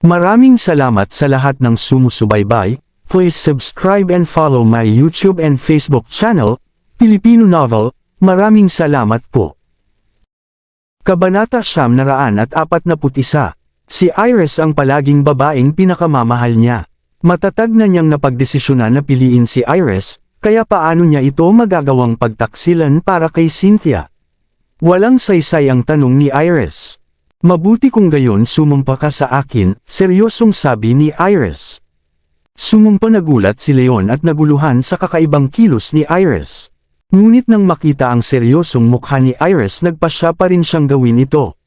Maraming salamat sa lahat ng sumusubaybay. Please subscribe and follow my YouTube and Facebook channel, Filipino Novel. Maraming salamat po. Kabanata 941. Si Iris ang palaging babaeng pinakamamahal niya. Matatag na niyang napagdesisyonan na piliin si Iris, kaya paano niya ito magagawang pagtaksilan para kay Cynthia? Walang saysay ang tanong ni Iris. Mabuti kung gayon sumumpa ka sa akin, seryosong sabi ni Iris. Sumumpa nagulat si Leon at naguluhan sa kakaibang kilos ni Iris. Ngunit nang makita ang seryosong mukha ni Iris nagpasya pa rin siyang gawin ito.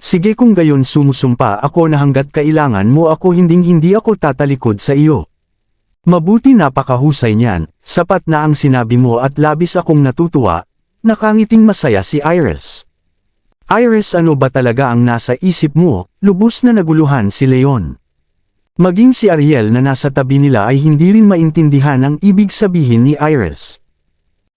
Sige kung gayon sumusumpa ako na hanggat kailangan mo ako hindi ako tatalikod sa iyo. Mabuti napakahusay niyan, sapat na ang sinabi mo at labis akong natutuwa, nakangiting masaya si Iris. Iris, ano ba talaga ang nasa isip mo? Lubos na naguluhan si Leon. Maging si Ariel na nasa tabi nila ay hindi rin maintindihan ang ibig sabihin ni Iris.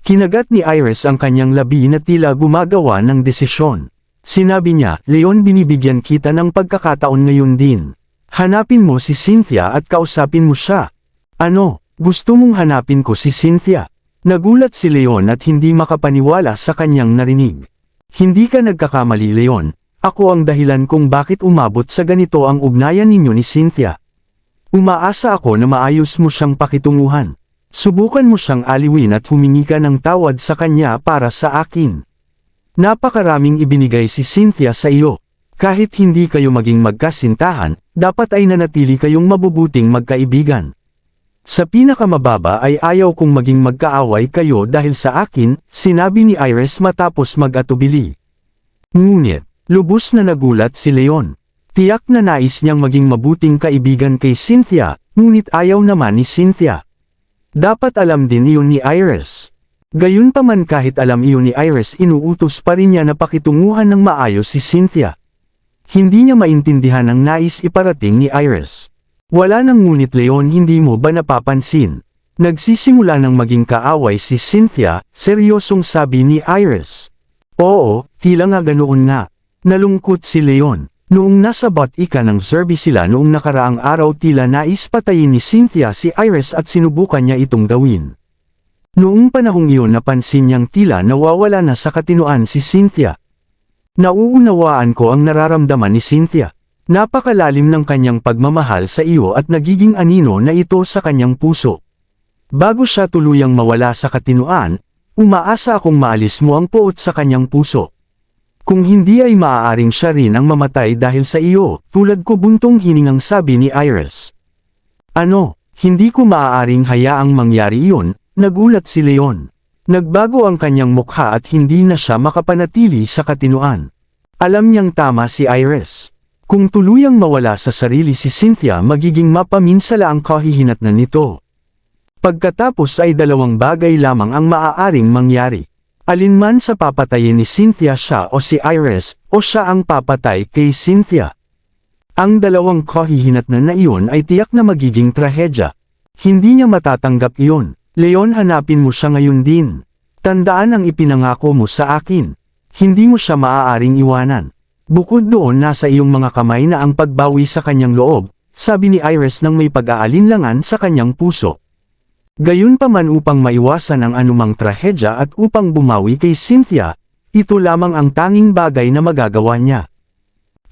Kinagat ni Iris ang kanyang labi na tila gumagawa ng desisyon. Sinabi niya, Leon, binibigyan kita ng pagkakataon ngayon din. Hanapin mo si Cynthia at kausapin mo siya. Ano, gusto mong hanapin ko si Cynthia? Nagulat si Leon at hindi makapaniwala sa kanyang narinig. Hindi ka nagkakamali, Leon. Ako ang dahilan kung bakit umabot sa ganito ang ugnayan ninyo ni Cynthia. Umaasa ako na maayos mo siyang pakitunguhan. Subukan mo siyang aliwin at humingi ka ng tawad sa kanya para sa akin. Napakaraming ibinigay si Cynthia sa iyo. Kahit hindi kayo maging magkasintahan, dapat ay nanatili kayong mabubuting magkaibigan. Sa pinakamababa ay ayaw kong maging magkaaway kayo dahil sa akin, sinabi ni Iris matapos mag-atubili. Ngunit, lubos na nagulat si Leon. Tiyak na nais niyang maging mabuting kaibigan kay Cynthia, ngunit ayaw naman ni Cynthia. Dapat alam din iyon ni Iris. Gayunpaman kahit alam iyon ni Iris, inuutos pa rin niya na pakitunguhan ng maayos si Cynthia. Hindi niya maintindihan ang nais iparating ni Iris. Wala nang ngunit, Leon, hindi mo ba napapansin? Nagsisimula ng maging kaaway si Cynthia, seryosong sabi ni Iris. Oo, tila nga ganoon nga. Nalungkot si Leon. Noong nasa Botica ng Zerby sila noong nakaraang araw, tila nais patayin ni Cynthia si Iris at sinubukan niya itong gawin. Noong panahong iyon napansin niyang tila nawawala na sa katinoan si Cynthia. Nauunawaan ko ang nararamdaman ni Cynthia. Napakalalim ng kanyang pagmamahal sa iyo at nagiging anino na ito sa kanyang puso. Bago siya tuluyang mawala sa katinoan, umaasa akong maalis mo ang puot sa kanyang puso. Kung hindi ay maaaring siya rin ang mamatay dahil sa iyo, tulad ko, buntong hiningang sabi ni Iris. Ano, hindi ko maaaring hayaang mangyari iyon, nagulat si Leon. Nagbago ang kanyang mukha at hindi na siya makapanatili sa katinoan. Alam niyang tama si Iris. Kung tuluyang mawala sa sarili si Cynthia, magiging mapaminsala ang kahihinatnan nito. Pagkatapos ay dalawang bagay lamang ang maaaring mangyari. Alinman sa papatayin ni Cynthia, siya o si Iris, o siya ang papatay kay Cynthia. Ang dalawang kahihinatnan na iyon ay tiyak na magiging trahedya. Hindi niya matatanggap iyon. Leon, hanapin mo siya ngayon din. Tandaan ang ipinangako mo sa akin. Hindi mo siya maaaring iwanan. Bukod doon, nasa iyong mga kamay na ang pagbawi sa kanyang loob, sabi ni Iris nang may pag-aalinlangan sa kanyang puso. Gayunpaman, upang maiwasan ang anumang trahedya at upang bumawi kay Cynthia, ito lamang ang tanging bagay na magagawa niya.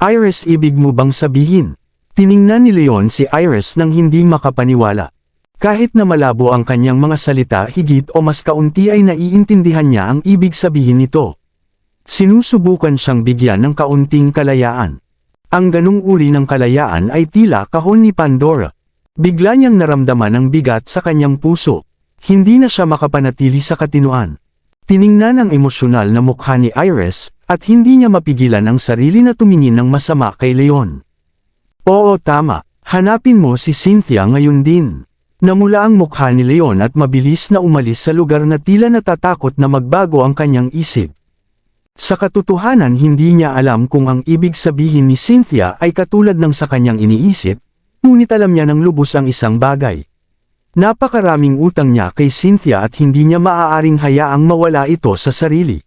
Iris, ibig mo bang sabihin? Tiningnan ni Leon si Iris nang hindi makapaniwala. Kahit na malabo ang kanyang mga salita, higit o mas kaunti ay naiintindihan niya ang ibig sabihin nito. Sinusubukan siyang bigyan ng kaunting kalayaan. Ang ganung uri ng kalayaan ay tila kahon ni Pandora. Bigla niyang naramdaman ang bigat sa kanyang puso. Hindi na siya makapanatili sa katinoan. Tiningnan ang emosyonal na mukha ni Iris, at hindi niya mapigilan ang sarili na tumingin ng masama kay Leon. Oo, tama. Hanapin mo si Cynthia ngayon din. Namula ang mukha ni Leon at mabilis na umalis sa lugar na tila natatakot na magbago ang kanyang isip. Sa katotohanan, hindi niya alam kung ang ibig sabihin ni Cynthia ay katulad ng sa kanyang iniisip, ngunit alam niya ng lubos ang isang bagay. Napakaraming utang niya kay Cynthia at hindi niya maaaring hayaang mawala ito sa sarili.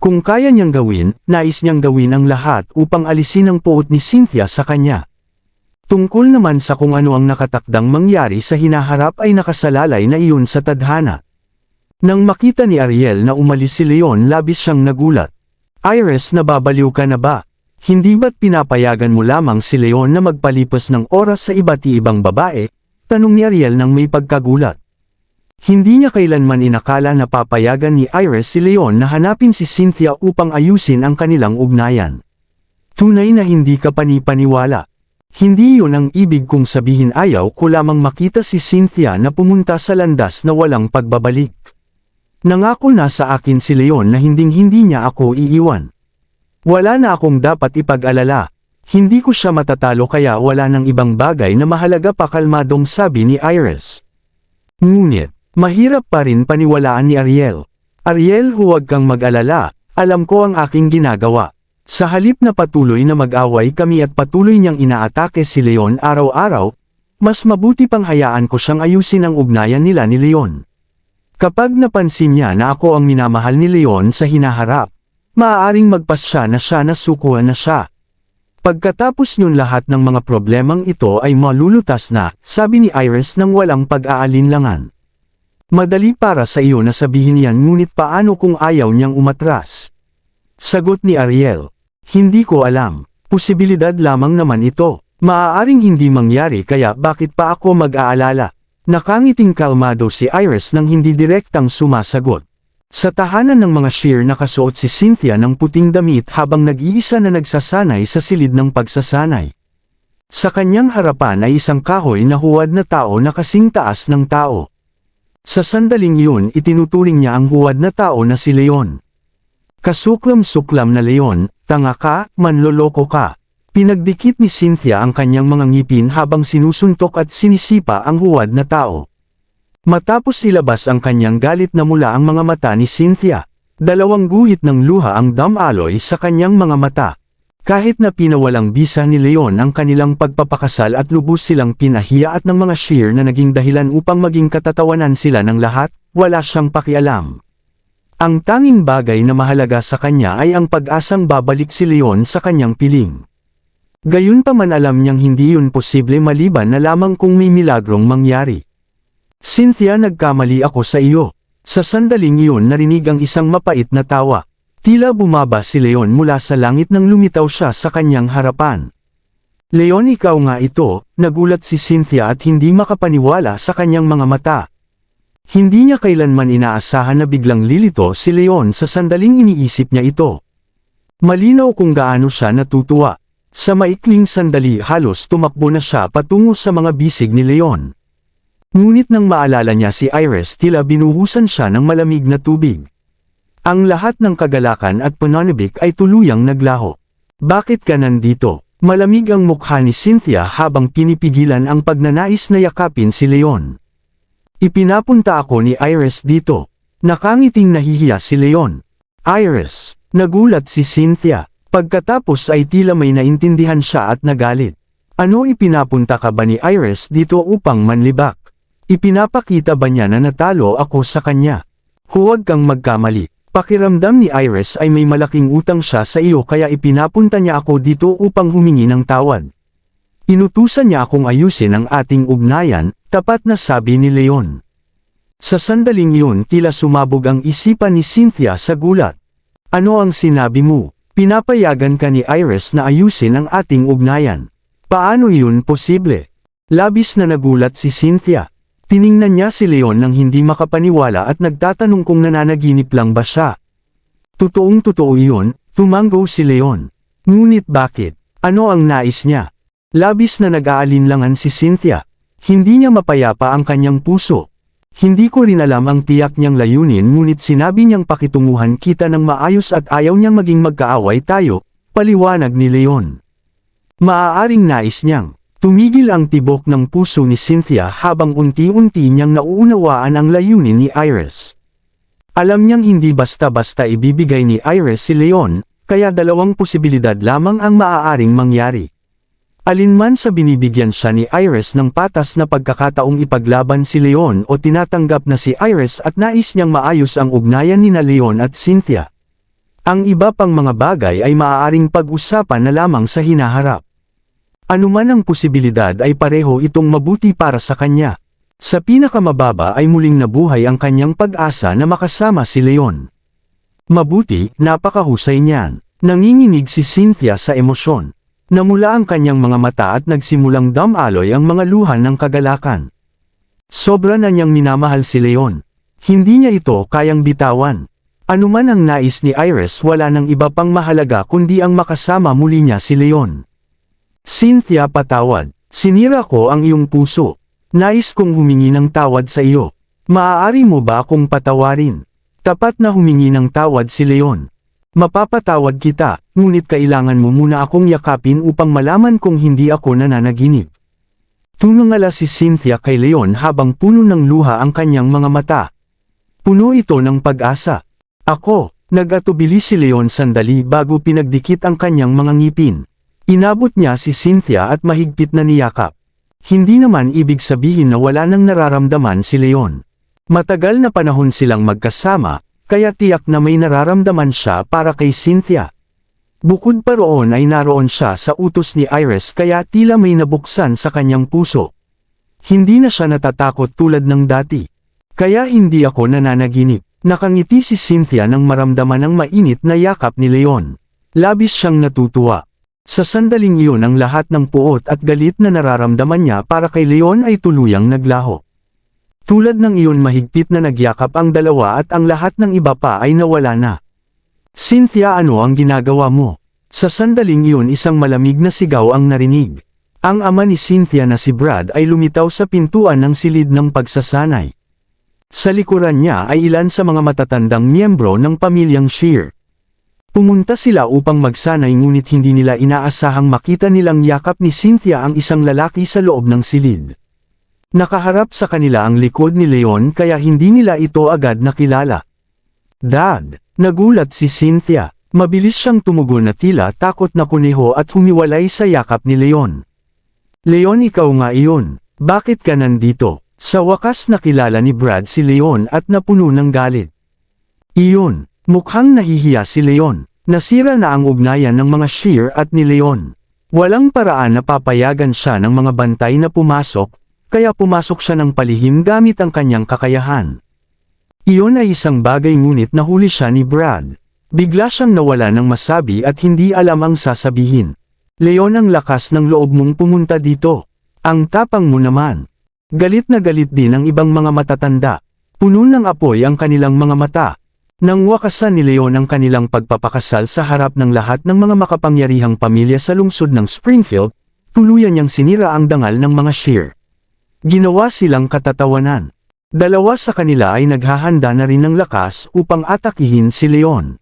Kung kaya niyang gawin, nais niyang gawin ang lahat upang alisin ang puot ni Cynthia sa kanya. Tungkol naman sa kung ano ang nakatakdang mangyari sa hinaharap ay nakasalalay na iyon sa tadhana. Nang makita ni Ariel na umalis si Leon, labis siyang nagulat. Iris, nababaliw ka na ba? Hindi ba't pinapayagan mo lamang si Leon na magpalipas ng oras sa iba't ibang babae? Tanong ni Ariel nang may pagkagulat. Hindi niya kailanman inakala na papayagan ni Iris si Leon na hanapin si Cynthia upang ayusin ang kanilang ugnayan. Tunay na hindi ka panipaniwala. Hindi yun ang ibig kong sabihin, ayaw ko lamang makita si Cynthia na pumunta sa landas na walang pagbabalik. Nangako na sa akin si Leon na hinding-hindi niya ako iiwan. Wala na akong dapat ipag-alala. Hindi ko siya matatalo kaya wala nang ibang bagay na mahalaga pa, kalmadong sabi ni Iris. Ngunit, mahirap pa rin paniwalaan ni Ariel. Ariel, huwag kang mag-alala, alam ko ang aking ginagawa. Sa halip na patuloy na mag-away kami at patuloy niyang inaatake si Leon araw-araw, mas mabuti pang hayaan ko siyang ayusin ang ugnayan nila ni Leon. Kapag napansin niya na ako ang minamahal ni Leon sa hinaharap, maaaring magpasya na siya na sukuan na siya. Pagkatapos nun, lahat ng mga problemang ito ay malulutas na, sabi ni Iris nang walang pag-aalinlangan. Madali para sa iyo na sabihin yan, ngunit paano kung ayaw niyang umatras? Sagot ni Ariel. Hindi ko alam. Posibilidad lamang naman ito. Maaaring hindi mangyari kaya bakit pa ako mag-aalala? Nakangiting kalmado si Iris nang hindi direktang sumasagot. Sa tahanan ng mga shear, nakasuot si Cynthia ng puting damit habang nag-iisa na nagsasanay sa silid ng pagsasanay. Sa kanyang harapan ay isang kahoy na huwad na tao na kasing taas ng tao. Sa sandaling iyon, itinuturing niya ang huwad na tao na si Leon. Kasuklam-suklam na Leon, tanga ka, manloloko ka. Pinagdikit ni Cynthia ang kanyang mga ngipin habang sinusuntok at sinisipa ang huwad na tao. Matapos ilabas ang kanyang galit na mula ang mga mata ni Cynthia, dalawang guhit ng luha ang damaloy sa kanyang mga mata. Kahit na pinawalang bisa ni Leon ang kanilang pagpapakasal at lubos silang pinahiya at ng mga shear na naging dahilan upang maging katatawanan sila ng lahat, wala siyang pakialam. Ang tanging bagay na mahalaga sa kanya ay ang pag-asang babalik si Leon sa kanyang piling. Gayunpaman, alam niyang hindi yun posible maliban na lamang kung may milagrong mangyari. Cynthia, nagkamali ako sa iyo. Sa sandaling iyon, narinig ang isang mapait na tawa. Tila bumaba si Leon mula sa langit nang lumitaw siya sa kanyang harapan. Leon, ikaw nga ito, nagulat si Cynthia at hindi makapaniwala sa kanyang mga mata. Hindi niya kailanman inaasahan na biglang lilito si Leon sa sandaling iniisip niya ito. Malinaw kung gaano siya natutuwa. Sa maikling sandali, halos tumakbo na siya patungo sa mga bisig ni Leon. Ngunit nang maalala niya si Iris, tila binuhusan siya ng malamig na tubig. Ang lahat ng kagalakan at pananabik ay tuluyang naglaho. Bakit ka nandito? Malamig ang mukha ni Cynthia habang pinipigilan ang pagnanais na yakapin si Leon. Ipinapunta ako ni Iris dito. Nakangiting nahihiya si Leon. Iris, nagulat si Cynthia. Pagkatapos ay tila may naintindihan siya at nagalit. Ano, ipinapunta ka ba ni Iris dito upang manlibak? Ipinapakita ba niya na natalo ako sa kanya? Huwag kang magkamali. Pakiramdam ni Iris ay may malaking utang siya sa iyo kaya ipinapunta niya ako dito upang humingi ng tawad. Inutusan niya akong ayusin ang ating ugnayan, tapat na sabi ni Leon. Sa sandaling yun, tila sumabog ang isipan ni Cynthia sa gulat. Ano ang sinabi mo? Pinapayagan ka ni Iris na ayusin ang ating ugnayan. Paano yun posible? Labis na nagulat si Cynthia. Tiningnan niya si Leon nang hindi makapaniwala at nagtatanong kung nananaginip lang ba siya. Totoong-totoo yun, tumanggo si Leon. Ngunit bakit? Ano ang nais niya? Labis na nag-aalinlangan si Cynthia. Hindi niya mapayapa ang kanyang puso. Hindi ko rin alam ang tiyak niyang layunin, ngunit sinabi niyang pakitunguhan kita ng maayos at ayaw niyang maging magkaaway tayo, paliwanag ni Leon. Maaaring nais niyang tumigil ang tibok ng puso ni Cynthia habang unti-unti niyang nauunawaan ang layunin ni Iris. Alam niyang hindi basta-basta ibibigay ni Iris si Leon, kaya dalawang posibilidad lamang ang maaaring mangyari. Alinman sa binibigyan siya ni Iris ng patas na pagkakataong ipaglaban si Leon o tinatanggap na si Iris at nais niyang maayos ang ugnayan ni Leon at Cynthia. Ang iba pang mga bagay ay maaaring pag-usapan na lamang sa hinaharap. Anuman ang posibilidad ay pareho itong mabuti para sa kanya. Sa pinakamababa ay muling nabuhay ang kanyang pag-asa na makasama si Leon. Mabuti, napakahusay niyan. Nanginginig si Cynthia sa emosyon. Namula ang kanyang mga mata at nagsimulang damaloy ang mga luha ng kagalakan. Sobra na niyang minamahal si Leon. Hindi niya ito kayang bitawan. Anuman ang nais ni Iris, wala nang iba pang mahalaga kundi ang makasama muli niya si Leon. Cynthia, patawad. Sinira ko ang iyong puso. Nais kong humingi ng tawad sa iyo. Maaari mo ba akong patawarin? Tapat na humingi ng tawad si Leon. Mapapatawad kita, ngunit kailangan mo muna akong yakapin upang malaman kung hindi ako nananaginip. Tumingala si Cynthia kay Leon habang puno ng luha ang kanyang mga mata. Puno ito ng pag-asa. Ako, nag-atubili si Leon sandali bago pinagdikit ang kanyang mga ngipin. Inabot niya si Cynthia at mahigpit na niyakap. Hindi naman ibig sabihin na wala nang nararamdaman si Leon. Matagal na panahon silang magkasama, kaya tiyak na may nararamdaman siya para kay Cynthia. Bukod pa roon ay naroon siya sa utos ni Iris, kaya tila may nabuksan sa kanyang puso. Hindi na siya natatakot tulad ng dati. Kaya hindi ako nananaginip. Nakangiti si Cynthia nang maramdaman ang mainit na yakap ni Leon. Labis siyang natutuwa. Sa sandaling iyon ang lahat ng puot at galit na nararamdaman niya para kay Leon ay tuluyang naglaho. Tulad ng iyon mahigpit na nagyakap ang dalawa at ang lahat ng iba pa ay nawala na. Cynthia, ano ang ginagawa mo? Sa sandaling iyon isang malamig na sigaw ang narinig. Ang ama ni Cynthia na si Brad ay lumitaw sa pintuan ng silid ng pagsasanay. Sa likuran niya ay ilan sa mga matatandang miyembro ng pamilyang Shear. Pumunta sila upang magsanay ngunit hindi nila inaasahang makita nilang yakap ni Cynthia ang isang lalaki sa loob ng silid. Nakaharap sa kanila ang likod ni Leon kaya hindi nila ito agad nakilala. Dad, nagulat si Cynthia. Mabilis siyang tumugon na tila takot na kuneho at humiwalay sa yakap ni Leon. Leon, ikaw nga iyon. Bakit ka nandito? Sa wakas nakilala ni Brad si Leon at napuno ng galit. Iyon, mukhang nahihiya si Leon. Nasira na ang ugnayan ng mga Shear at ni Leon. Walang paraan na papayagan siya ng mga bantay na pumasok, kaya pumasok siya ng palihim gamit ang kanyang kakayahan. Iyon ay isang bagay ngunit nahuli siya ni Brad. Bigla siyang nawala ng masabi at hindi alam ang sasabihin. Leon, ang lakas ng loob mong pumunta dito. Ang tapang mo naman. Galit na galit din ang ibang mga matatanda. Puno ng apoy ang kanilang mga mata. Nang wakasan ni Leon ang kanilang pagpapakasal sa harap ng lahat ng mga makapangyarihang pamilya sa lungsod ng Springfield, tuluyan niyang sinira ang dangal ng mga Shear. Ginawa silang katatawanan. Dalawa sa kanila ay naghahanda na rin ng lakas upang atakihin si Leon.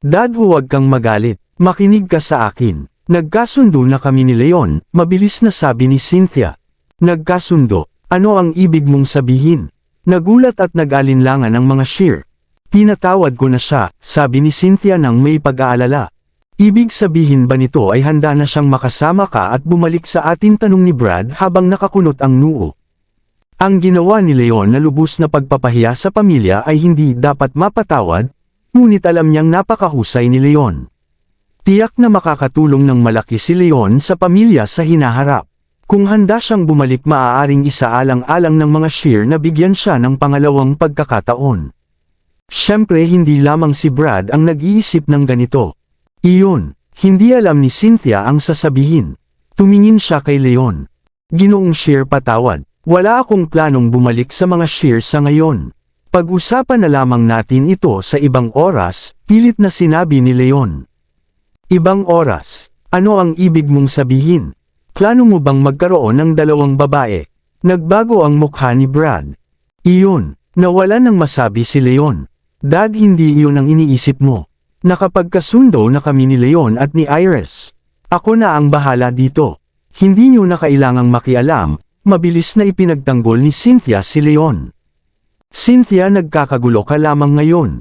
Dad, huwag kang magalit. Makinig ka sa akin. Nagkasundo na kami ni Leon, mabilis na sabi ni Cynthia. Nagkasundo? Ano ang ibig mong sabihin? Nagulat at nag-alinlangan ang mga Shear. Pinatawad ko na siya, sabi ni Cynthia nang may pag-aalala. Ibig sabihin ba nito ay handa na siyang makasama ka at bumalik sa atin, tanong ni Brad habang nakakunot ang noo. Ang ginawa ni Leon na lubos na pagpapahiya sa pamilya ay hindi dapat mapatawad, ngunit alam niyang napakahusay ni Leon. Tiyak na makakatulong ng malaki si Leon sa pamilya sa hinaharap. Kung handa siyang bumalik, maaaring isaalang-alang ng mga Shear na bigyan siya ng pangalawang pagkakataon. Siyempre hindi lamang si Brad ang nag-iisip ng ganito. Iyon, hindi alam ni Cynthia ang sasabihin. Tumingin siya kay Leon. Ginoong Shear, patawad. Wala akong planong bumalik sa mga Shear sa ngayon. Pag-usapan na lamang natin ito sa ibang oras, pilit na sinabi ni Leon. Ibang oras? Ano ang ibig mong sabihin? Plano mo bang magkaroon ng dalawang babae? Nagbago ang mukha ni Brad. Iyon, nawala nang masabi si Leon. Dad, hindi iyon ang iniisip mo. Nakapagkasundo na kami ni Leon at ni Iris. Ako na ang bahala dito. Hindi niyo na kailangang makialam, mabilis na ipinagtanggol ni Cynthia si Leon. Cynthia, nagkakagulo ka lamang ngayon.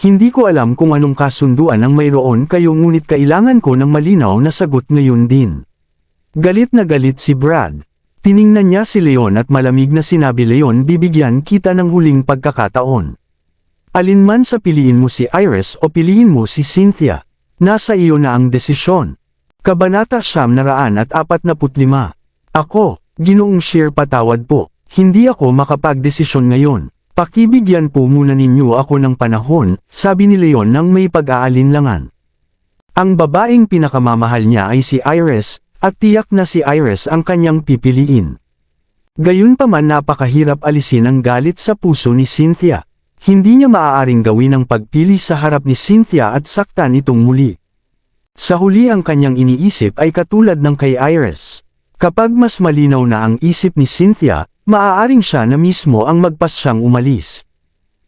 Hindi ko alam kung anong kasunduan ang mayroon kayo, ngunit kailangan ko ng malinaw na sagot ngayon din. Galit na galit si Brad. Tiningnan niya si Leon at malamig na sinabi, Leon, bibigyan kita ng huling pagkakataon. Alinman sa piliin mo si Iris o piliin mo si Cynthia. Nasa iyo na ang desisyon. Kabanata 945. Ako, Ginoong Shear, patawad po, hindi ako makapagdesisyon ngayon. Pakibigyan po muna ninyo ako ng panahon, sabi ni Leon nang may pag-aalinlangan. Ang babaeng pinakamamahal niya ay si Iris, at tiyak na si Iris ang kanyang pipiliin. Gayunpaman napakahirap alisin ang galit sa puso ni Cynthia. Hindi niya maaaring gawin ang pagpili sa harap ni Cynthia at saktan itong muli. Sa huli ang kanyang iniisip ay katulad ng kay Iris. Kapag mas malinaw na ang isip ni Cynthia, maaaring siya na mismo ang magpasyang umalis.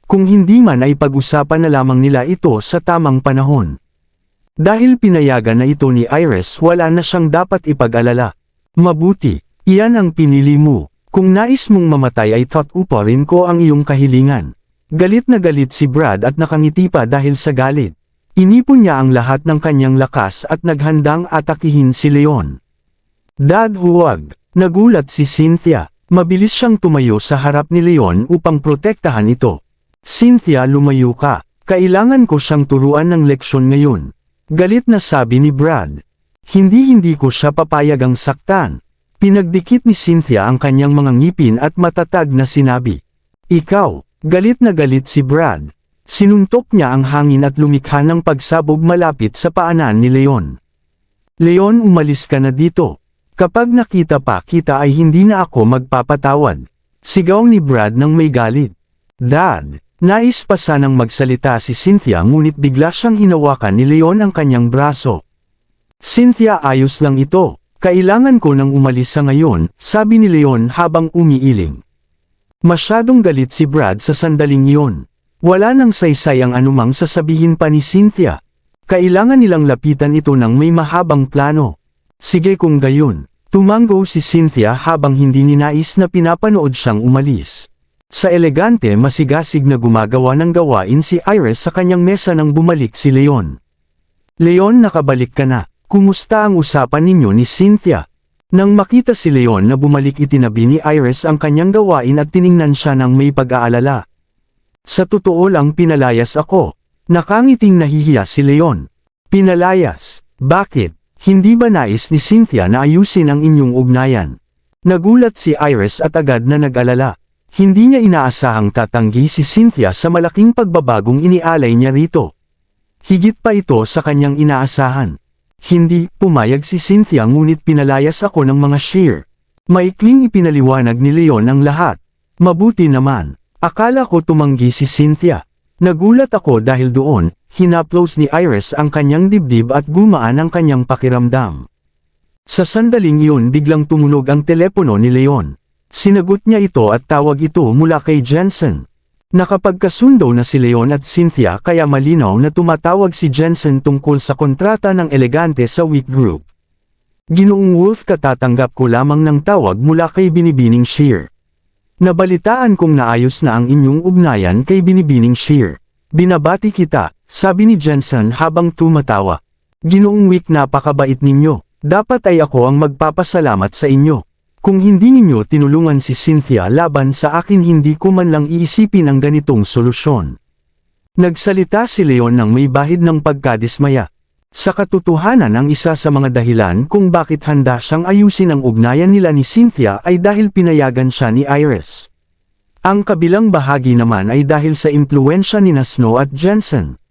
Kung hindi man ay pag-usapan na lamang nila ito sa tamang panahon. Dahil pinayagan na ito ni Iris, wala na siyang dapat ipag-alala. Mabuti, iyan ang pinili mo. Kung nais mong mamatay ay tatuparin ko ang iyong kahilingan. Galit na galit si Brad at nakangiti pa dahil sa galit. Inipon niya ang lahat ng kanyang lakas at naghandang atakihin si Leon. Dad, huwag. Nagulat si Cynthia. Mabilis siyang tumayo sa harap ni Leon upang protektahan ito. Cynthia, lumayo ka. Kailangan ko siyang turuan ng leksyon ngayon. Galit na sabi ni Brad. Hindi ko siya papayagang saktan. Pinagdikit ni Cynthia ang kanyang mga ngipin at matatag na sinabi. Ikaw, galit na galit si Brad. Sinuntok niya ang hangin at lumikha ng pagsabog malapit sa paanan ni Leon. Leon, umalis ka na dito. Kapag nakita pa kita ay hindi na ako magpapatawad. Sigaw ni Brad nang may galit. Dad, nais pa sanang magsalita si Cynthia ngunit bigla siyang hinawakan ni Leon ang kanyang braso. Cynthia, ayos lang ito. Kailangan ko nang umalis sa ngayon, sabi ni Leon habang umiiling. Masyadong galit si Brad sa sandaling iyon. Wala nang saysay ang anumang sasabihin pa ni Cynthia. Kailangan nilang lapitan ito ng may mahabang plano. Sige kung gayon. Tumango si Cynthia habang hindi ninais na pinapanood siyang umalis. Sa elegante masigasig na gumagawa ng gawain si Iris sa kanyang mesa nang bumalik si Leon. Leon, nakabalik ka na. Kumusta ang usapan ninyo ni Cynthia? Nang makita si Leon na bumalik, itinabi ni Iris ang kanyang gawain at tiningnan siya ng may pag-aalala. Sa totoo lang, pinalayas ako. Nakangiting nahihiya si Leon. Pinalayas? Bakit? Hindi ba nais ni Cynthia na ayusin ang inyong ugnayan? Nagulat si Iris at agad na nag-alala. Hindi niya inaasahang tatanggi si Cynthia sa malaking pagbabagong inialay niya rito. Higit pa ito sa kanyang inaasahan. Hindi, pumayag si Cynthia ngunit pinalayas ako ng mga Shear. Maikling ipinaliwanag ni Leon ang lahat. Mabuti naman. Akala ko tumanggi si Cynthia. Nagulat ako dahil doon, hinaplos ni Iris ang kanyang dibdib at gumaan ang kanyang pakiramdam. Sa sandaling iyon biglang tumunog ang telepono ni Leon. Sinagot niya ito at tawag ito mula kay Jensen. Nakapagkasundo na si Leon at Cynthia kaya malinaw na tumatawag si Jensen tungkol sa kontrata ng elegante sa Wheat Group. Ginoong Wolf, katatanggap ko lamang ng tawag mula kay Binibining Shear. Nabalitaan kong naayos na ang inyong ugnayan kay Binibining Shear. Binabati kita, sabi ni Jensen habang tumatawa. Ginoong Wick, napakabait ninyo. Dapat ay ako ang magpapasalamat sa inyo. Kung hindi ninyo tinulungan si Cynthia laban sa akin, hindi ko man lang iisipin ang ganitong solusyon. Nagsalita si Leon ng may bahid ng pagkadismaya. Sa katotohanan, ang isa sa mga dahilan kung bakit handa siyang ayusin ang ugnayan nila ni Cynthia ay dahil pinayagan siya ni Iris. Ang kabilang bahagi naman ay dahil sa impluwensya ni Snow at Jensen.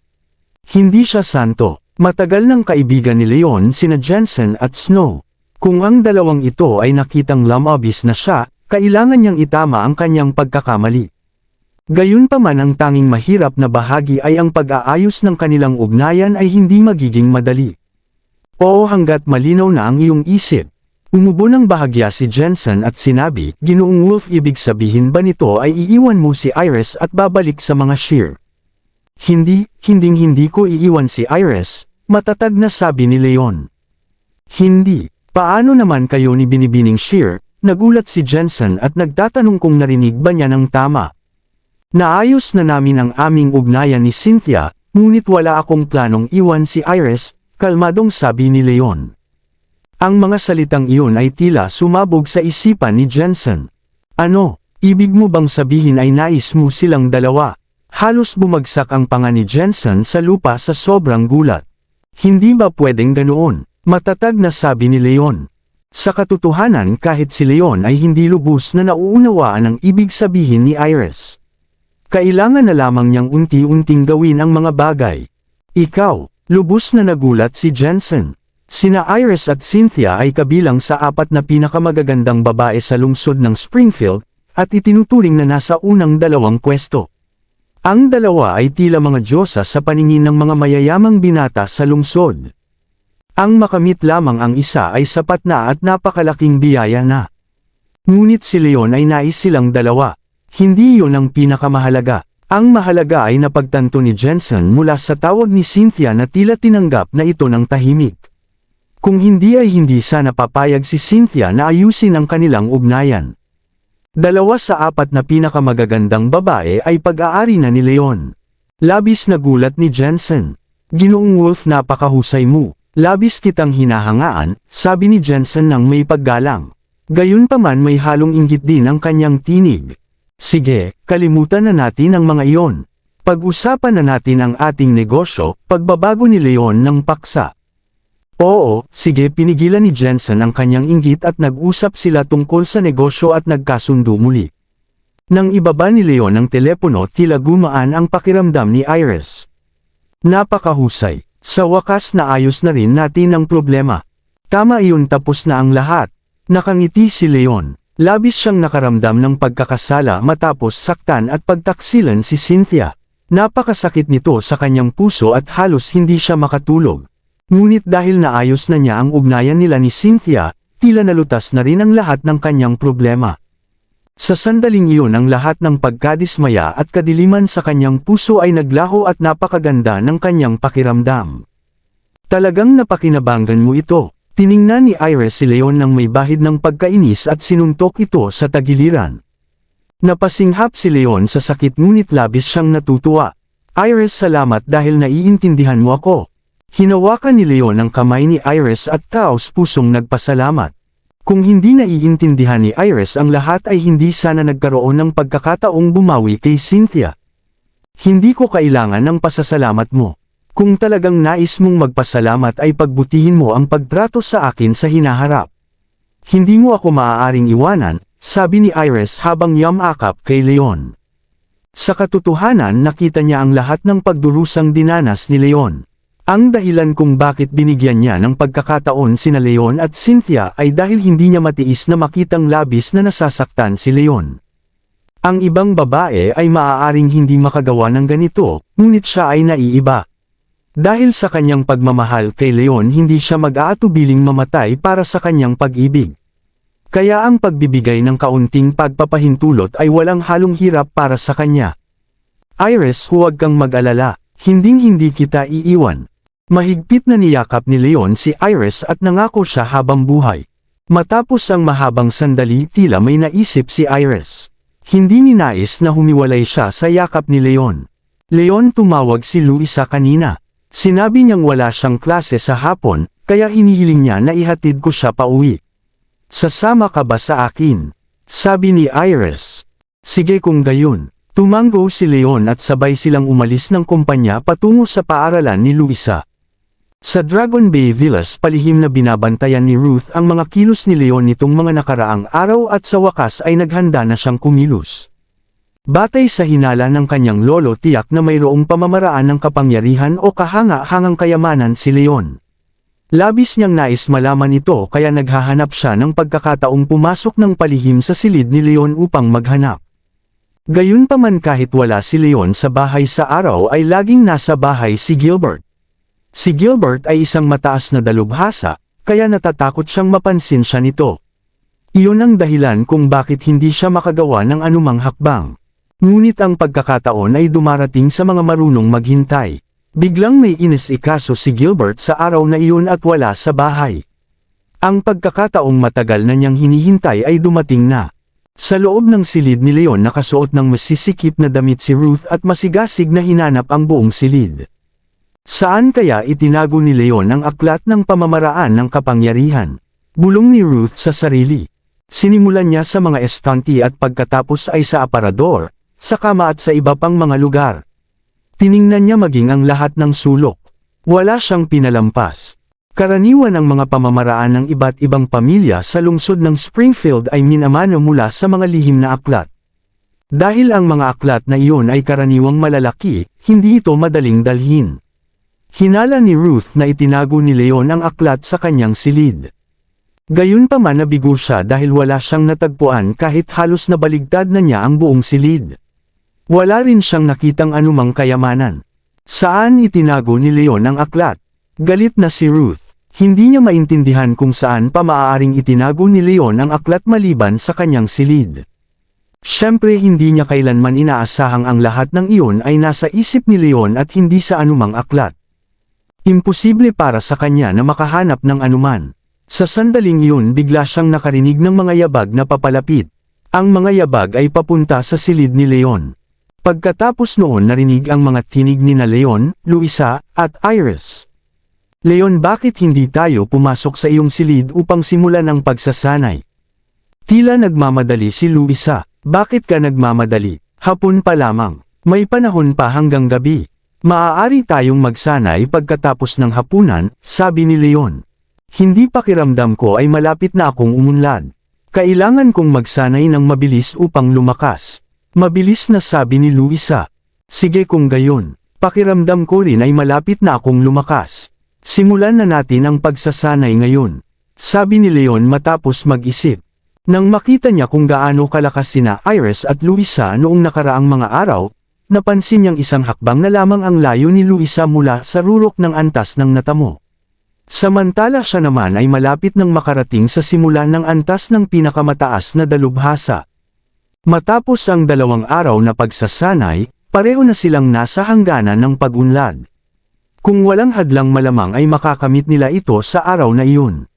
Hindi siya santo. Matagal ng kaibigan ni Leon sina Jensen at Snow. Kung ang dalawang ito ay nakitang lumabis na siya, kailangan niyang itama ang kanyang pagkakamali. Gayunpaman, ang tanging mahirap na bahagi ay ang pag-aayos ng kanilang ugnayan ay hindi magiging madali. Oo, hanggat malinaw na ang iyong isip. Umubo ng bahagya si Jensen at sinabi, Ginoong Wolf, ibig sabihin ba nito ay iiwan mo si Iris at babalik sa mga Shear? Hindi ko iiwan si Iris, matatag na sabi ni Leon. Hindi. Paano naman kayo ni Binibining Shear? Nagulat si Jensen at nagtatanong kung narinig ba niya ng tama. Naayos na namin ang aming ugnayan ni Cynthia, ngunit wala akong planong iwan si Iris, kalmadong sabi ni Leon. Ang mga salitang iyon ay tila sumabog sa isipan ni Jensen. Ano, ibig mo bang sabihin ay nais mo silang dalawa? Halos bumagsak ang panga ni Jensen sa lupa sa sobrang gulat. Hindi ba pwedeng ganoon? Matatag na sabi ni Leon. Sa katotohanan kahit si Leon ay hindi lubos na nauunawaan ang ibig sabihin ni Iris. Kailangan na lamang niyang unti-unting gawin ang mga bagay. Ikaw, lubos na nagulat si Jensen. Sina Iris at Cynthia ay kabilang sa 4 na pinakamagagandang babae sa lungsod ng Springfield, at itinuturing na nasa unang 2 pwesto. Ang dalawa ay tila mga diyosa sa paningin ng mga mayayamang binata sa lungsod. Ang makamit lamang ang isa ay sapat na at napakalaking biyaya na. Ngunit si Leon ay nais silang dalawa. Hindi iyon ang pinakamahalaga. Ang mahalaga ay napagtanto ni Jensen mula sa tawag ni Cynthia na tila tinanggap na ito ng tahimik. Kung hindi ay hindi sana papayag si Cynthia na ayusin ang kanilang ugnayan. 2 sa 4 na pinakamagagandang babae ay pag-aari na ni Leon. Labis na gulat ni Jensen. Ginoong Wolf, napakahusay mo. Labis kitang hinahangaan, sabi ni Jensen nang may paggalang. Gayunpaman may halong inggit din ang kanyang tinig. Sige, kalimutan na natin ang mga iyon. Pag-usapan na natin ang ating negosyo, pagbabago ni Leon ng paksa. Oo, sige, pinigilan ni Jensen ang kanyang inggit at nag-usap sila tungkol sa negosyo at nagkasundo muli. Nang ibaba ni Leon ang telepono, tila gumaan ang pakiramdam ni Iris. Napakahusay. Sa wakas naayos na rin natin ang problema. Tama iyon, tapos na ang lahat. Nakangiti si Leon. Labis siyang nakaramdam ng pagkakasala matapos saktan at pagtaksilan si Cynthia. Napakasakit nito sa kanyang puso at halos hindi siya makatulog. Ngunit dahil naayos na niya ang ugnayan nila ni Cynthia, tila nalutas na rin ang lahat ng kanyang problema. Sa sandaling iyon ang lahat ng pagkadismaya at kadiliman sa kanyang puso ay naglaho at napakaganda ng kanyang pakiramdam. Talagang napakinabangan mo ito. Tiningnan ni Iris si Leon nang may bahid ng pagkainis at sinuntok ito sa tagiliran. Napasinghap si Leon sa sakit ngunit labis siyang natutuwa. Iris, salamat dahil naiintindihan mo ako. Hinawakan ni Leon ang kamay ni Iris at taos pusong nagpasalamat. Kung hindi naiintindihan ni Iris ang lahat ay hindi sana nagkaroon ng pagkakataong bumawi kay Cynthia. Hindi ko kailangan ng pasasalamat mo. Kung talagang nais mong magpasalamat ay pagbutihin mo ang pagtrato sa akin sa hinaharap. Hindi mo ako maaaring iwanan, sabi ni Iris habang yamakap kay Leon. Sa katotohanan nakita niya ang lahat ng pagdurusang dinanas ni Leon. Ang dahilan kung bakit binigyan niya ng pagkakataon sina Leon at Cynthia ay dahil hindi niya matiis na makitang labis na nasasaktan si Leon. Ang ibang babae ay maaaring hindi makagawa ng ganito, ngunit siya ay naiiba. Dahil sa kanyang pagmamahal kay Leon hindi siya mag-aatubiling mamatay para sa kanyang pag-ibig. Kaya ang pagbibigay ng kaunting pagpapahintulot ay walang halong hirap para sa kanya. Iris, huwag kang mag-alala, hinding-hindi kita iiwan. Mahigpit na niyakap ni Leon si Iris at nangako siya habang buhay. Matapos ang mahabang sandali tila may naisip si Iris. Hindi ninais na humiwalay siya sa yakap ni Leon. Leon, tumawag si Luisa kanina. Sinabi niyang wala siyang klase sa hapon, kaya hinihiling niya na ihatid ko siya pauwi. Sasama ka ba sa akin? Sabi ni Iris. Sige kung gayon. Tumanggo si Leon at sabay silang umalis ng kumpanya patungo sa paaralan ni Luisa. Sa Dragon Bay Villas palihim na binabantayan ni Ruth ang mga kilos ni Leon nitong mga nakaraang araw at sa wakas ay naghanda na siyang kumilos. Batay sa hinala ng kanyang lolo, tiyak na mayroong pamamaraan ng kapangyarihan o kahanga-hangang kayamanan si Leon. Labis niyang nais malaman ito kaya naghahanap siya ng pagkakataong pumasok ng palihim sa silid ni Leon upang maghanap. Gayunpaman kahit wala si Leon sa bahay sa araw ay laging nasa bahay si Gilbert. Si Gilbert ay isang mataas na dalubhasa, kaya natatakot siyang mapansin siya nito. Iyon ang dahilan kung bakit hindi siya makagawa ng anumang hakbang. Ngunit ang pagkakataon ay dumarating sa mga marunong maghintay. Biglang may inis-ikaso si Gilbert sa araw na iyon at wala sa bahay. Ang pagkakataong matagal na niyang hinihintay ay dumating na. Sa loob ng silid ni Leon nakasuot ng masisikip na damit si Ruth at masigasig na hinanap ang buong silid. Saan kaya itinago ni Leon ang aklat ng pamamaraan ng kapangyarihan? Bulong ni Ruth sa sarili. Sinimulan niya sa mga estante at pagkatapos ay sa aparador, sa kama at sa iba pang mga lugar. Tiningnan niya maging ang lahat ng sulok. Wala siyang pinalampas. Karaniwan ang mga pamamaraan ng iba't ibang pamilya sa lungsod ng Springfield ay minamana mula sa mga lihim na aklat. Dahil ang mga aklat na iyon ay karaniwang malalaki, hindi ito madaling dalhin. Hinala ni Ruth na itinago ni Leon ang aklat sa kanyang silid. Gayunpaman nabigo siya dahil wala siyang natagpuan kahit halos nabaligtad na niya ang buong silid. Wala rin siyang nakitang anumang kayamanan. Saan itinago ni Leon ang aklat? Galit na si Ruth. Hindi niya maintindihan kung saan pa maaaring itinago ni Leon ang aklat maliban sa kanyang silid. Siyempre hindi niya kailanman inaasahang ang lahat ng iyon ay nasa isip ni Leon at hindi sa anumang aklat. Imposible para sa kanya na makahanap ng anuman. Sa sandaling iyon bigla siyang nakarinig ng mga yabag na papalapit. Ang mga yabag ay papunta sa silid ni Leon. Pagkatapos noon narinig ang mga tinig ni na Leon, Luisa, at Iris. Leon, bakit hindi tayo pumasok sa iyong silid upang simulan ang pagsasanay? Tila nagmamadali si Luisa. Bakit ka nagmamadali? Hapon pa lamang. May panahon pa hanggang gabi. Maaari tayong magsanay pagkatapos ng hapunan, sabi ni Leon. Hindi pakiramdam ko ay malapit na akong umunlad. Kailangan kong magsanay ng mabilis upang lumakas. Mabilis na sabi ni Luisa. Sige kung gayon. Pakiramdam ko rin ay malapit na akong lumakas. Simulan na natin ang pagsasanay ngayon. Sabi ni Leon matapos mag-isip. Nang makita niya kung gaano kalakas sina Iris at Luisa noong nakaraang mga araw, napansin niyang isang hakbang na lamang ang layo ni Luisa mula sa rurok ng antas ng natamo. Samantala siya naman ay malapit nang makarating sa simulan ng antas ng pinakamataas na dalubhasa. Matapos ang 2 araw na pagsasanay, pareho na silang nasa hangganan ng pag-unlad. Kung walang hadlang malamang ay makakamit nila ito sa araw na iyon.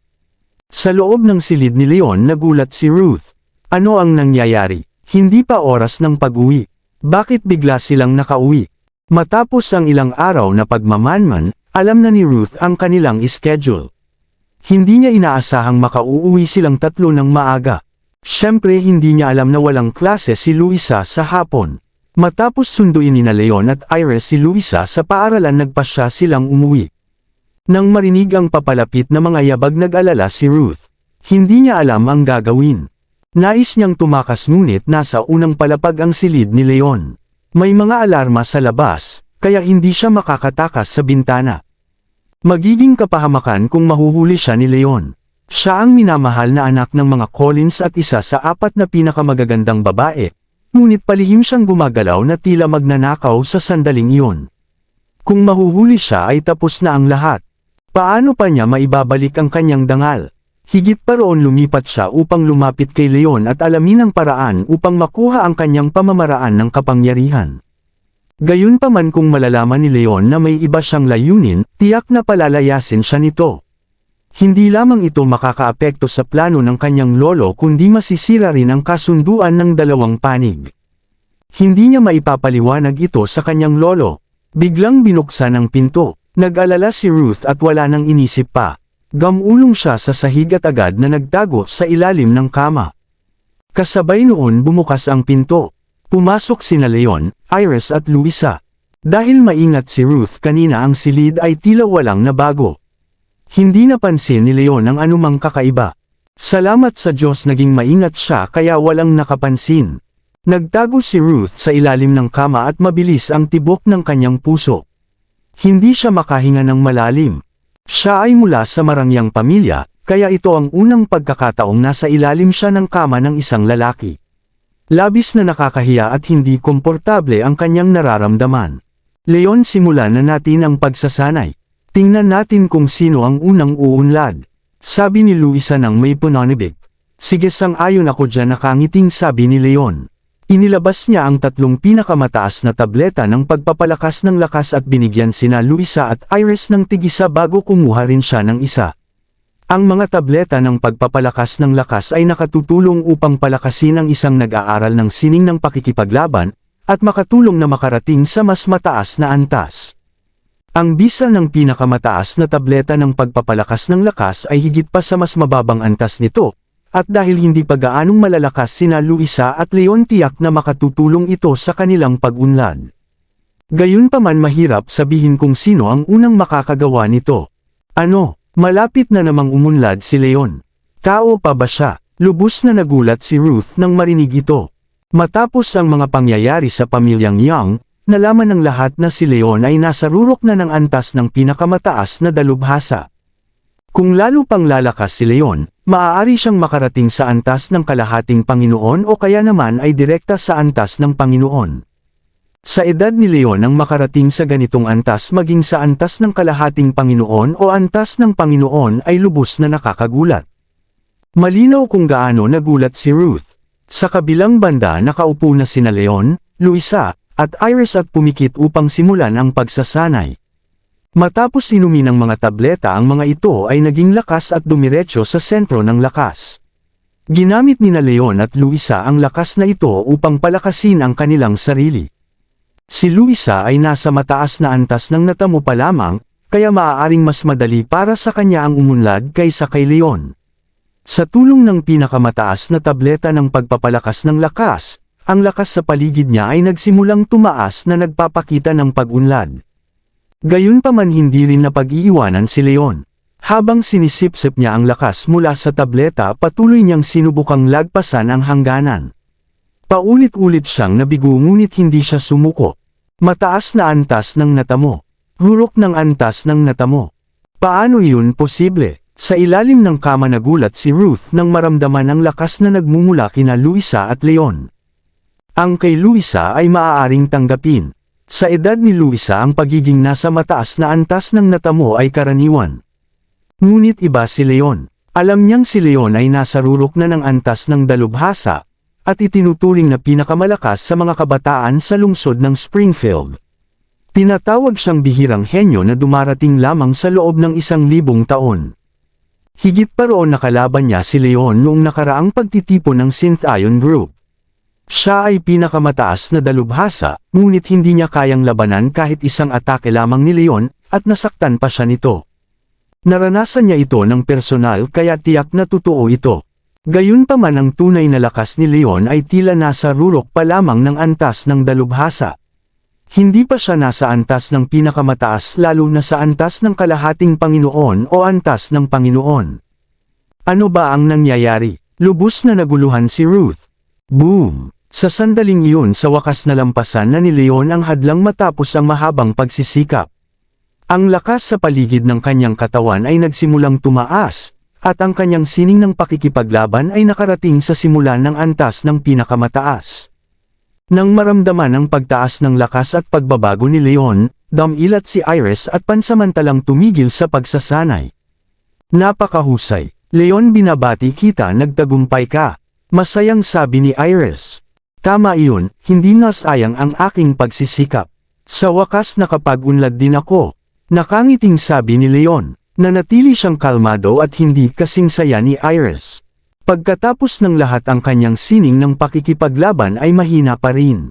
Sa loob ng silid ni Leon nagulat si Ruth. Ano ang nangyayari? Hindi pa oras ng pag-uwi. Bakit bigla silang nakauwi? Matapos ang ilang araw na pagmamanman, alam na ni Ruth ang kanilang schedule. Hindi niya inaasahang makauuwi silang 3 ng maaga. Siyempre hindi niya alam na walang klase si Luisa sa hapon. Matapos sunduin ni na Leon at Iris si Luisa sa paaralan nagpasya silang umuwi. Nang marinig ang papalapit na mga yabag nag-alala si Ruth. Hindi niya alam ang gagawin. Nais niyang tumakas ngunit nasa unang palapag ang silid ni Leon. May mga alarma sa labas, kaya hindi siya makakatakas sa bintana. Magiging kapahamakan kung mahuhuli siya ni Leon. Siya ang minamahal na anak ng mga Collins at isa sa 4 na pinakamagagandang babae. Ngunit palihim siyang gumagalaw na tila magnanakaw sa sandaling iyon. Kung mahuhuli siya ay tapos na ang lahat. Paano pa niya maibabalik ang kanyang dangal? Higit pa roon lumipat siya upang lumapit kay Leon at alamin ang paraan upang makuha ang kanyang pamamaraan ng kapangyarihan. Gayunpaman kung malalaman ni Leon na may iba siyang layunin, tiyak na palalayasin siya nito. Hindi lamang ito makakaapekto sa plano ng kanyang lolo kundi masisira rin ang kasunduan ng 2 panig. Hindi niya maipapaliwanag ito sa kanyang lolo. Biglang binuksan ang pinto. Nag-alala si Ruth at wala nang inisip pa. Gamulong siya sa sahig at agad na nagtago sa ilalim ng kama. Kasabay noon bumukas ang pinto. Pumasok sina Leon, Iris at Luisa. Dahil maingat si Ruth kanina ang silid ay tila walang nabago. Hindi napansin ni Leon ang anumang kakaiba. Salamat sa Diyos naging maingat siya kaya walang nakapansin. Nagtago si Ruth sa ilalim ng kama at mabilis ang tibok ng kanyang puso. Hindi siya makahinga ng malalim. Siya ay mula sa marangyang pamilya, kaya ito ang unang pagkakataong nasa ilalim siya ng kama ng isang lalaki. Labis na nakakahiya at hindi komportable ang kanyang nararamdaman. Leon, simulan na natin ang pagsasanay. Tingnan natin kung sino ang unang uunlad. Sabi ni Luisa ng may pananibik. Sige, sang-ayon ako dyan, nakangiting sabi ni Leon. Inilabas niya ang 3 pinakamataas na tableta ng pagpapalakas ng lakas at binigyan sina Luisa at Iris ng tig-1 bago kumuha rin siya ng isa. Ang mga tableta ng pagpapalakas ng lakas ay nakatutulong upang palakasin ang isang nag-aaral ng sining ng pakikipaglaban, at makatulong na makarating sa mas mataas na antas. Ang bisa ng pinakamataas na tableta ng pagpapalakas ng lakas ay higit pa sa mas mababang antas nito, at dahil hindi pa gaanong malalakas sina Luisa at Leon tiyak na makatutulong ito sa kanilang pag-unlad. Gayunpaman mahirap sabihin kung sino ang unang makakagawa nito. Ano? Malapit na namang umunlad si Leon. Tao pa ba siya? Lubos na nagulat si Ruth nang marinig ito. Matapos ang mga pangyayari sa pamilyang Young, nalaman ng lahat na si Leon ay nasa rurok na ng antas ng pinakamataas na dalubhasa. Kung lalo pang lalakas si Leon, maaari siyang makarating sa antas ng kalahating Panginoon o kaya naman ay direkta sa antas ng Panginoon. Sa edad ni Leon ang makarating sa ganitong antas maging sa antas ng kalahating Panginoon o antas ng Panginoon ay lubos na nakakagulat. Malinaw kung gaano nagulat si Ruth. Sa kabilang banda nakaupo na sina Leon, Luisa, at Iris at pumikit upang simulan ang pagsasanay. Matapos inumin ng mga tableta ang mga ito ay naging lakas at dumiretso sa sentro ng lakas. Ginamit nina Leon at Luisa ang lakas na ito upang palakasin ang kanilang sarili. Si Luisa ay nasa mataas na antas ng natamo pa lamang, kaya maaaring mas madali para sa kanya ang umunlad kaysa kay Leon. Sa tulong ng pinakamataas na tableta ng pagpapalakas ng lakas, ang lakas sa paligid niya ay nagsimulang tumaas na nagpapakita ng pag-unlad. Gayunpaman hindi rin napag-iiwanan si Leon. Habang sinisipsip niya ang lakas mula sa tableta patuloy niyang sinubukang lagpasan ang hangganan. Paulit-ulit siyang nabigo ngunit hindi siya sumuko. Mataas na antas ng natamo. Rurok ng antas ng natamo. Paano iyon posible? Sa ilalim ng kama nagulat si Ruth nang maramdaman ang lakas na nagmumula kina Luisa at Leon. Ang kay Luisa ay maaaring tanggapin. Sa edad ni Luisa ang pagiging nasa mataas na antas ng natamo ay karaniwan. Ngunit iba si Leon. Alam niyang si Leon ay nasa rurok na ng antas ng dalubhasa, at itinuturing na pinakamalakas sa mga kabataan sa lungsod ng Springfield. Tinatawag siyang bihirang henyo na dumarating lamang sa loob ng 1,000 taon. Higit pa roon nakalaban niya si Leon noong nakaraang pagtitipon ng Synth-Ion Group. Siya ay pinakamataas na dalubhasa, ngunit hindi niya kayang labanan kahit isang atake lamang ni Leon, at nasaktan pa siya nito. Naranasan niya ito ng personal kaya tiyak na totoo ito. Gayunpaman ang tunay na lakas ni Leon ay tila nasa rurok pa lamang ng antas ng dalubhasa. Hindi pa siya nasa antas ng pinakamataas lalo na sa antas ng kalahating Panginoon o antas ng Panginoon. Ano ba ang nangyayari? Lubos na naguluhan si Ruth. Boom! Sa sandaling iyon sa wakas nalampasan na ni Leon ang hadlang matapos ang mahabang pagsisikap. Ang lakas sa paligid ng kanyang katawan ay nagsimulang tumaas, at ang kanyang sining ng pakikipaglaban ay nakarating sa simulan ng antas ng pinakamataas. Nang maramdaman ang pagtaas ng lakas at pagbabago ni Leon, dumilat si Iris at pansamantalang tumigil sa pagsasanay. Napakahusay. Leon, binabati kita, nagtagumpay ka. Masayang sabi ni Iris. Tama iyon, hindi nasayang ang aking pagsisikap. Sa wakas nakapag-unlad din ako. Nakangiting sabi ni Leon. Nanatili siyang kalmado at hindi kasing saya ni Iris. Pagkatapos ng lahat ang kanyang sining ng pakikipaglaban ay mahina pa rin.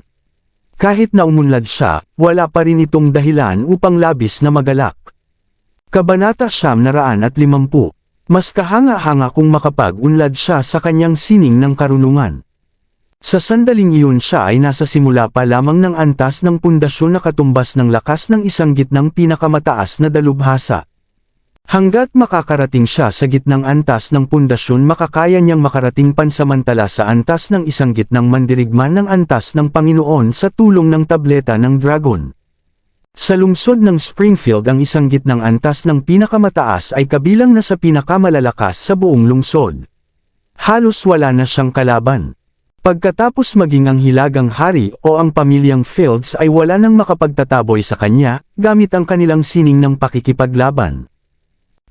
Kahit na umunlad siya, wala pa rin itong dahilan upang labis na magalak. Kabanata 950. Mas kahanga-hanga kung makapag-unlad siya sa kanyang sining ng karunungan. Sa sandaling iyon siya ay nasa simula pa lamang ng antas ng pundasyon na katumbas ng lakas ng isang gitnang pinakamataas na dalubhasa. Hanggat makakarating siya sa gitnang antas ng pundasyon makakaya niyang makarating pansamantala sa antas ng isang gitnang mandirigma ng antas ng Panginoon sa tulong ng tableta ng dragon. Sa lungsod ng Springfield ang isang gitnang antas ng pinakamataas ay kabilang na sa pinakamalalakas sa buong lungsod. Halos wala na siyang kalaban. Pagkatapos maging ang hilagang hari o ang pamilyang Fields ay wala nang makapagtataboy sa kanya, gamit ang kanilang sining ng pakikipaglaban.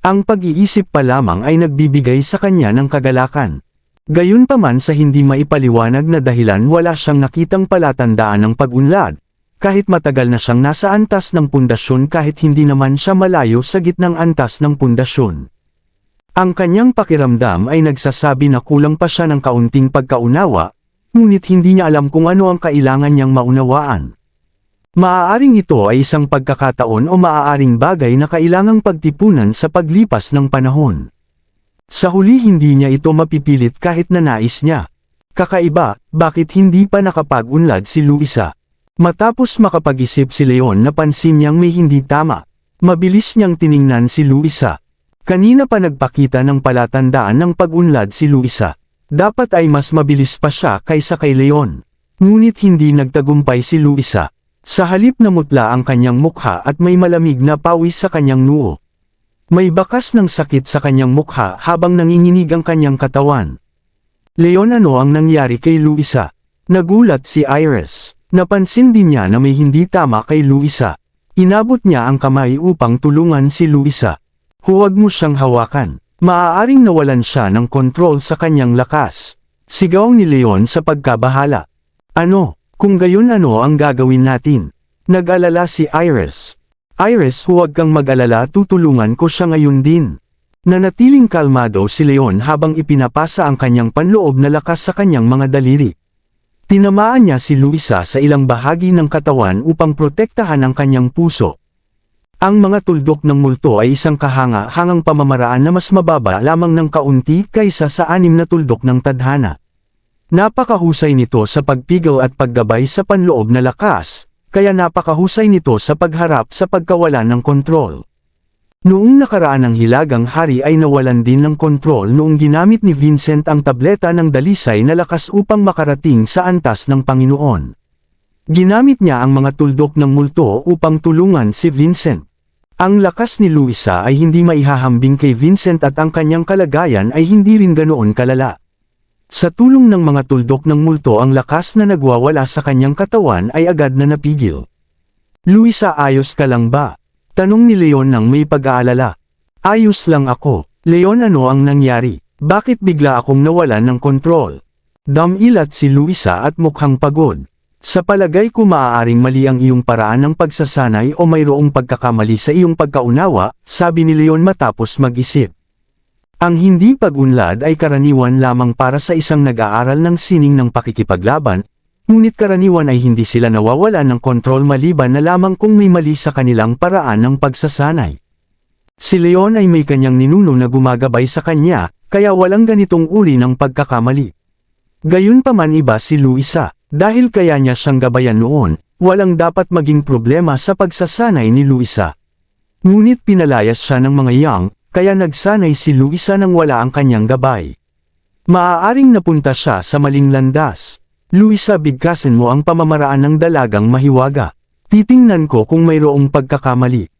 Ang pag-iisip pa lamang ay nagbibigay sa kanya ng kagalakan. Gayunpaman sa hindi maipaliwanag na dahilan wala siyang nakitang palatandaan ng pag-unlad, kahit matagal na siyang nasa antas ng pundasyon kahit hindi naman siya malayo sa gitnang antas ng pundasyon. Ang kanyang pakiramdam ay nagsasabi na kulang pa siya ng kaunting pagkaunawa, ngunit hindi niya alam kung ano ang kailangan niyang maunawaan. Maaaring ito ay isang pagkakataon o maaaring bagay na kailangang pagtipunan sa paglipas ng panahon. Sa huli hindi niya ito mapipilit kahit na nais niya. Kakaiba, bakit hindi pa nakapag-unlad si Luisa? Matapos makapag-isip si Leon napansin niyang may hindi tama. Mabilis niyang tiningnan si Luisa. Kanina pa nagpakita ng palatandaan ng pag-unlad si Luisa. Dapat ay mas mabilis pa siya kaysa kay Leon. Ngunit hindi nagtagumpay si Luisa. Sa halip na mutla ang kanyang mukha at may malamig na pawis sa kanyang noo. May bakas ng sakit sa kanyang mukha habang nanginginig ang kanyang katawan. Leon, ano ang nangyari kay Luisa? Nagulat si Iris. Napansin din niya na may hindi tama kay Luisa. Inabot niya ang kamay upang tulungan si Luisa. Huwag mo siyang hawakan. Maaaring nawalan siya ng kontrol sa kanyang lakas. Sigaw ni Leon sa pagkabahala. Ano? Kung gayon, ano ang gagawin natin? Nag-alala si Iris. Iris, huwag kang mag-alala, tutulungan ko siya ngayon din. Nanatiling kalmado si Leon habang ipinapasa ang kanyang panloob na lakas sa kanyang mga daliri. Tinamaan niya si Luisa sa ilang bahagi ng katawan upang protektahan ang kanyang puso. Ang mga tuldok ng multo ay isang kahanga-hangang pamamaraan na mas mababa lamang ng kaunti kaysa sa 6 na tuldok ng tadhana. Napakahusay nito sa pagpigil at paggabay sa panloob na lakas, kaya napakahusay nito sa pagharap sa pagkawalan ng kontrol. Noong nakaraan ang Hilagang Hari ay nawalan din ng kontrol noong ginamit ni Vincent ang tableta ng dalisay na lakas upang makarating sa antas ng Panginoon. Ginamit niya ang mga tuldok ng multo upang tulungan si Vincent. Ang lakas ni Luisa ay hindi maihahambing kay Vincent at ang kanyang kalagayan ay hindi rin ganoon kalala. Sa tulong ng mga tuldok ng multo, ang lakas na nagwawala sa kanyang katawan ay agad na napigil. Luisa, ayos ka lang ba? Tanong ni Leon nang may pag-aalala. Ayos lang ako. Leon, ano ang nangyari? Bakit bigla akong nawalan ng kontrol? Damilat si Luisa at mukhang pagod. Sa palagay ko, maaaring mali ang iyong paraan ng pagsasanay o mayroong pagkakamali sa iyong pagkaunawa, sabi ni Leon matapos mag-isip. Ang hindi pag-unlad ay karaniwan lamang para sa isang nag-aaral ng sining ng pakikipaglaban, ngunit karaniwan ay hindi sila nawawalan ng kontrol maliban na lamang kung may mali sa kanilang paraan ng pagsasanay. Si Leon ay may kanyang ninuno na gumagabay sa kanya, kaya walang ganitong uri ng pagkakamali. Gayunpaman, iba si Luisa. Dahil kaya niya siyang gabayan noon, walang dapat maging problema sa pagsasanay ni Luisa. Ngunit pinalayas siya ng mga yang, kaya nagsanay si Luisa nang wala ang kanyang gabay. Maaaring napunta siya sa maling landas. Luisa, bigkasin mo ang pamamaraan ng dalagang mahiwaga. Titingnan ko kung mayroong pagkakamali.